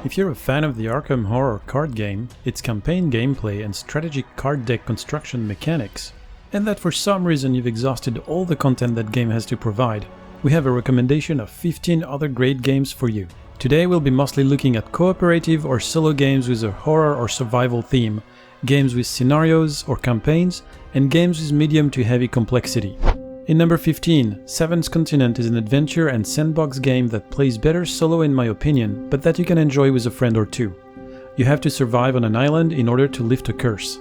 If you're a fan of the Arkham Horror Card Game, its campaign gameplay and strategic card deck construction mechanics, and that for some reason you've exhausted all the content that game has to provide, we have a recommendation of 15 other great games for you. Today we'll be mostly looking at cooperative or solo games with a horror or survival theme, games with scenarios or campaigns, and games with medium to heavy complexity. In number 15, Seventh Continent is an adventure and sandbox game that plays better solo in my opinion, but that you can enjoy with a friend or two. You have to survive on an island in order to lift a curse.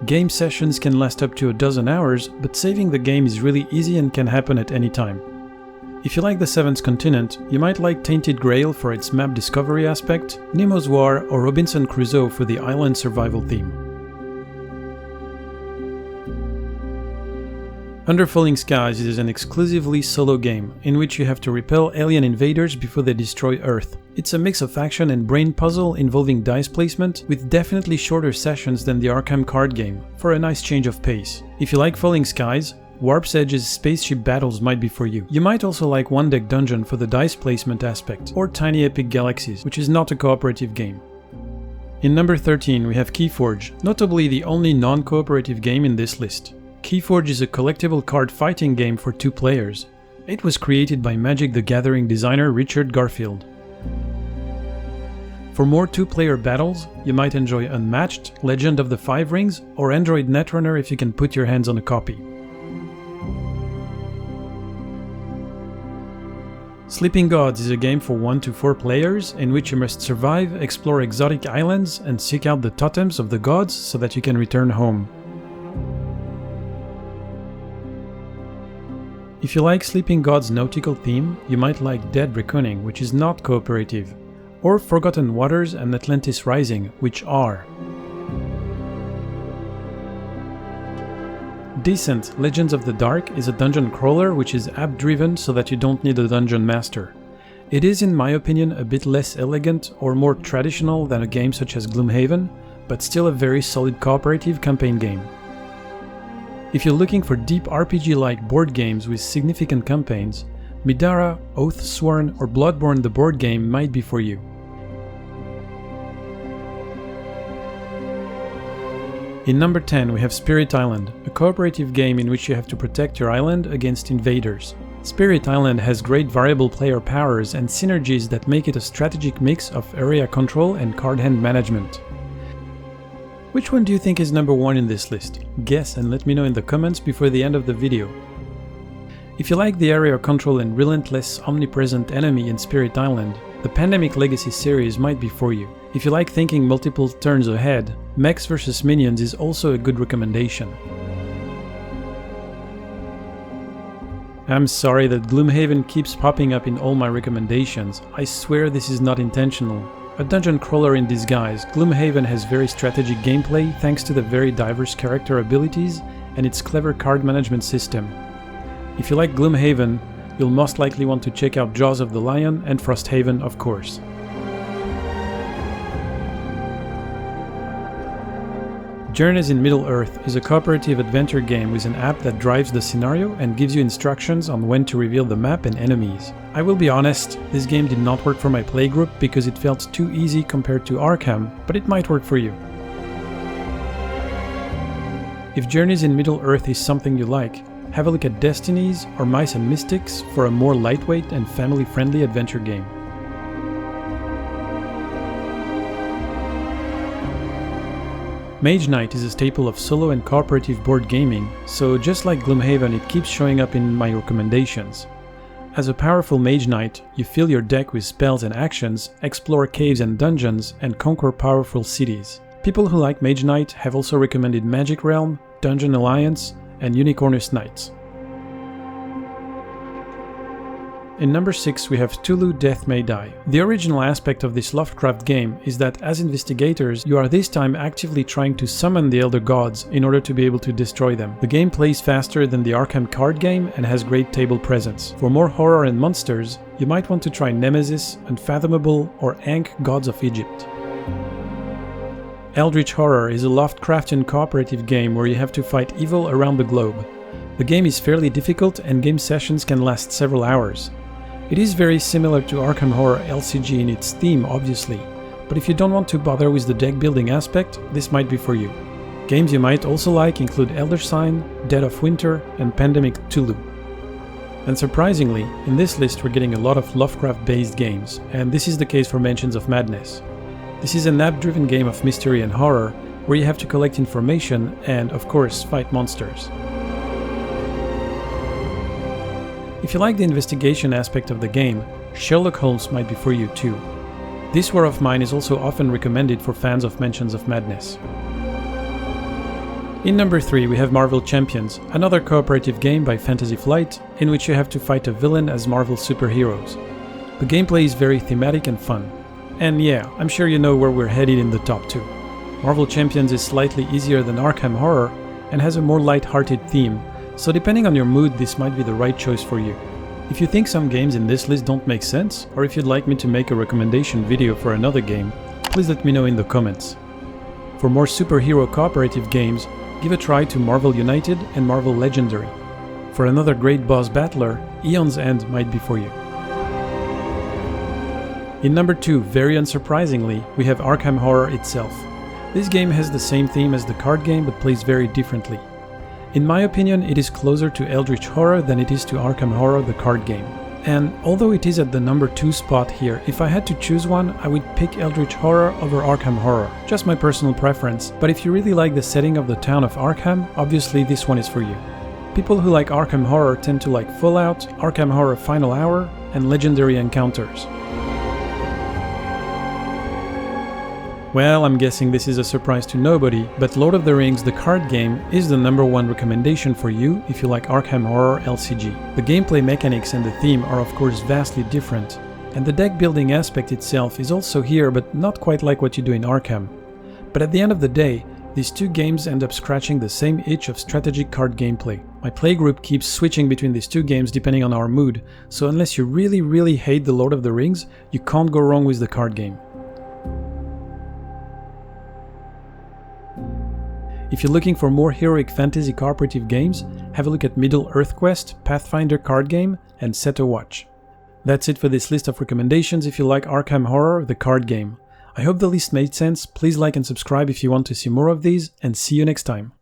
Game sessions can last up to a dozen hours, but saving the game is really easy and can happen at any time. If you like the Seventh Continent, you might like Tainted Grail for its map discovery aspect, Nemo's War or Robinson Crusoe for the island survival theme. Under Falling Skies is an exclusively solo game, in which you have to repel alien invaders before they destroy Earth. It's a mix of action and brain puzzle involving dice placement, with definitely shorter sessions than the Arkham Card Game, for a nice change of pace. If you like Falling Skies, Warp's Edge's spaceship battles might be for you. You might also like One Deck Dungeon for the dice placement aspect, or Tiny Epic Galaxies, which is not a cooperative game. In number 13 we have Keyforge, notably the only non-cooperative game in this list. Keyforge is a collectible card fighting game for 2 players. It was created by Magic the Gathering designer Richard Garfield. For more 2-player battles, you might enjoy Unmatched, Legend of the Five Rings, or Android Netrunner if you can put your hands on a copy. Sleeping Gods is a game for 1 to 4 players in which you must survive, explore exotic islands, and seek out the totems of the gods so that you can return home. If you like Sleeping Gods' nautical theme, you might like Dead Reckoning, which is not cooperative, or Forgotten Waters and Atlantis Rising, which are. Descent: Legends of the Dark is a dungeon crawler which is app-driven so that you don't need a dungeon master. It is, in my opinion, a bit less elegant or more traditional than a game such as Gloomhaven, but still a very solid cooperative campaign game. If you're looking for deep RPG-like board games with significant campaigns, Midara, Oathsworn, or Bloodborne the board game might be for you. In number 10 we have Spirit Island, a cooperative game in which you have to protect your island against invaders. Spirit Island has great variable player powers and synergies that make it a strategic mix of area control and card hand management. Which one do you think is number 1 in this list? Guess and let me know in the comments before the end of the video. If you like the area control and relentless, omnipresent enemy in Spirit Island, the Pandemic Legacy series might be for you. If you like thinking multiple turns ahead, Mechs vs Minions is also a good recommendation. I'm sorry that Gloomhaven keeps popping up in all my recommendations. I swear this is not intentional. A dungeon crawler in disguise, Gloomhaven has very strategic gameplay thanks to the very diverse character abilities and its clever card management system. If you like Gloomhaven, you'll most likely want to check out Jaws of the Lion and Frosthaven, of course. Journeys in Middle-earth is a cooperative adventure game with an app that drives the scenario and gives you instructions on when to reveal the map and enemies. I will be honest, this game did not work for my playgroup because it felt too easy compared to Arkham, but it might work for you. If Journeys in Middle-earth is something you like, have a look at Destinies or Mice and Mystics for a more lightweight and family-friendly adventure game. Mage Knight is a staple of solo and cooperative board gaming, so just like Gloomhaven it keeps showing up in my recommendations. As a powerful Mage Knight, you fill your deck with spells and actions, explore caves and dungeons, and conquer powerful cities. People who like Mage Knight have also recommended Magic Realm, Dungeon Alliance, and Unicornus Knights. In number 6 we have Tulu Death May Die. The original aspect of this Lovecraft game is that as investigators you are this time actively trying to summon the Elder Gods in order to be able to destroy them. The game plays faster than the Arkham Card Game and has great table presence. For more horror and monsters, you might want to try Nemesis, Unfathomable, or Ankh Gods of Egypt. Eldritch Horror is a Lovecraftian cooperative game where you have to fight evil around the globe. The game is fairly difficult and game sessions can last several hours. It is very similar to Arkham Horror LCG in its theme, obviously, but if you don't want to bother with the deck building aspect, this might be for you. Games you might also like include Elder Sign, Dead of Winter, and Pandemic Tulu. And surprisingly, in this list we're getting a lot of Lovecraft-based games, and this is the case for Mansions of Madness. This is an app-driven game of mystery and horror, where you have to collect information and, of course, fight monsters. If you like the investigation aspect of the game, Sherlock Holmes might be for you too. This War of Mine is also often recommended for fans of Mansions of Madness. In number 3 we have Marvel Champions, another cooperative game by Fantasy Flight, in which you have to fight a villain as Marvel superheroes. The gameplay is very thematic and fun. And yeah, I'm sure you know where we're headed in the top 2. Marvel Champions is slightly easier than Arkham Horror and has a more light-hearted theme, so depending on your mood this might be the right choice for you. If you think some games in this list don't make sense, or if you'd like me to make a recommendation video for another game, please let me know in the comments. For more superhero cooperative games, give a try to Marvel United and Marvel Legendary. For another great boss battler, Eon's End might be for you. In number 2, very unsurprisingly, we have Arkham Horror itself. This game has the same theme as the card game but plays very differently. In my opinion, it is closer to Eldritch Horror than it is to Arkham Horror the card game. And although it is at the number 2 spot here, if I had to choose one, I would pick Eldritch Horror over Arkham Horror. Just my personal preference, but if you really like the setting of the town of Arkham, obviously this one is for you. People who like Arkham Horror tend to like Fallout, Arkham Horror Final Hour, and Legendary Encounters. Well, I'm guessing this is a surprise to nobody, but Lord of the Rings the card game is the number 1 recommendation for you if you like Arkham Horror LCG. The gameplay mechanics and the theme are of course vastly different, and the deck building aspect itself is also here but not quite like what you do in Arkham. But at the end of the day, these two games end up scratching the same itch of strategic card gameplay. My playgroup keeps switching between these two games depending on our mood, so unless you really hate the Lord of the Rings, you can't go wrong with the card game. If you're looking for more heroic fantasy cooperative games, have a look at Middle-earth Quest, Pathfinder card game, and Set a Watch. That's it for this list of recommendations if you like Arkham Horror, the card game. I hope the list made sense, please like and subscribe if you want to see more of these, and see you next time.